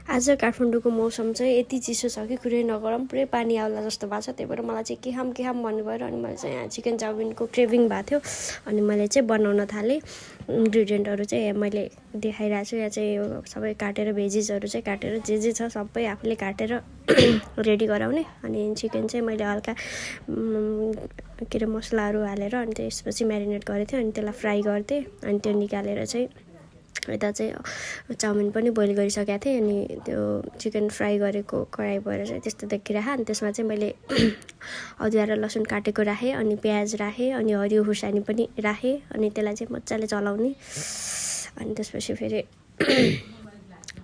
आज काठमाडौँको मौसम चाहिँ यति चिसो छ कि कुरै नगरौँ, पुरै पानी आउला जस्तो भएको छ। त्यही भएर मलाई चाहिँ के खाम भन्नुभयो अनि मैले चाहिँ यहाँ चिकन चाउमिनको क्रेभिङ भएको थियो अनि मैले चाहिँ बनाउन थालेँ। इन्ग्रिडियन्टहरू चाहिँ मैले देखाइरहेको छु। यहाँ चाहिँ यो सबै काटेर भेजिसहरू चाहिँ काटेर जे छ सबै आफूले काटेर रेडी गराउने। अनि चिकन चाहिँ मैले हल्का के अरे मसलाहरू हालेर अनि त्यसपछि म्यारिनेट गरेको थिएँ अनि त्यसलाई फ्राई गर्थेँ। अनि त्यो निकालेर चाहिँ यता चाहिँ चाउमिन पनि बोइल गरिसकेको थिएँ अनि त्यो चिकन फ्राई गरेको कराई भएर चाहिँ त्यस्तो देखिरहेको। अनि त्यसमा चाहिँ मैले अदुवा र लसुन काटेको राखेँ अनि प्याज राखेँ अनि हरियो खुर्सानी पनि राखेँ अनि त्यसलाई चाहिँ मजाले चलाउने। अनि त्यसपछि फेरि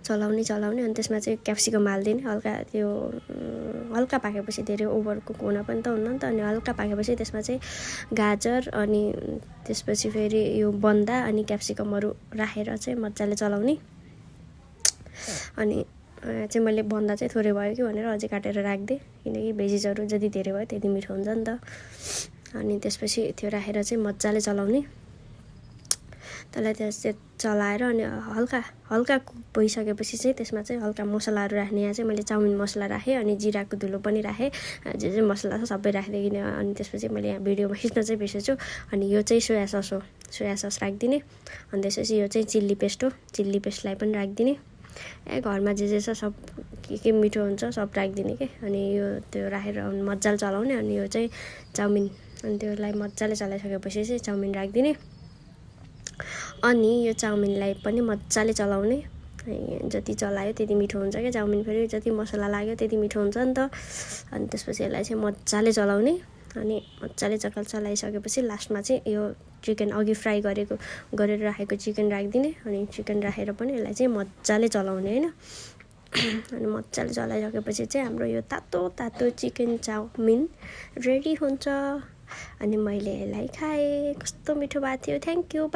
चलाउने अनि त्यसमा चाहिँ क्याप्सिकम हालिदिने। हल्का पाकेपछि धेरै ओभर कुक हुन पनि त हुन्न नि त। अनि हल्का पाकेपछि त्यसमा चाहिँ गाजर अनि त्यसपछि फेरि यो बन्दा अनि क्याप्सिकमहरू राखेर चाहिँ मजाले चलाउने। अनि चाहिँ मैले बन्दा चाहिँ थोरै भयो कि भनेर अझै काटेर राखिदिएँ, किनकि भेजिसहरू जति धेरै भयो त्यति मिठो हुन्छ नि त। अनि त्यसपछि त्यो राखेर चाहिँ मजाले चलाउने। त्यसलाई चाहिँ चलाएर अनि हल्का कुक भइसकेपछि चाहिँ त्यसमा चाहिँ हल्का मसलाहरू राख्ने। यहाँ चाहिँ मैले चाउमिन मसला राखेँ अनि जिराको धुलो पनि राखेँ, जे मसला छ सबै राखिदिने। अनि त्यसपछि मैले यहाँ भिडियोमा खिच्न चाहिँ बिर्सेछु। अनि यो चाहिँ सोया सस राखिदिने। अनि त्यसपछि यो चाहिँ चिल्ली पेस्ट हो, चिल्ली पेस्टलाई पनि राखिदिने। घरमा जे छ सब के मिठो हुन्छ सब राखिदिने के। अनि यो त्यो राखेर मजाले चलाउने। अनि यो चाहिँ चाउमिन अनि त्यसलाई मजाले चलाइसकेपछि चाहिँ चाउमिन राखिदिने। अनि यो चाउमिनलाई पनि मजाले चलाउने। जति चलायो त्यति मिठो हुन्छ क्या चाउमिन, फेरि जति मसला लाग्यो त्यति मिठो हुन्छ नि त। अनि त्यसपछि यसलाई चाहिँ मजाले चलाउने। अनि मजाले चलाइसकेपछि लास्टमा चाहिँ यो चिकन अघि फ्राई गरेर राखेको चिकन राखिदिने। अनि चिकन राखेर पनि यसलाई चाहिँ मजाले चलाउने होइन। अनि मजाले चलाइसकेपछि चाहिँ हाम्रो यो तातो चिकन चाउमिन रेडी हुन्छ। अनि मैले यसलाई खाएँ, कस्तो मिठो भएको थियो। Thank you, by.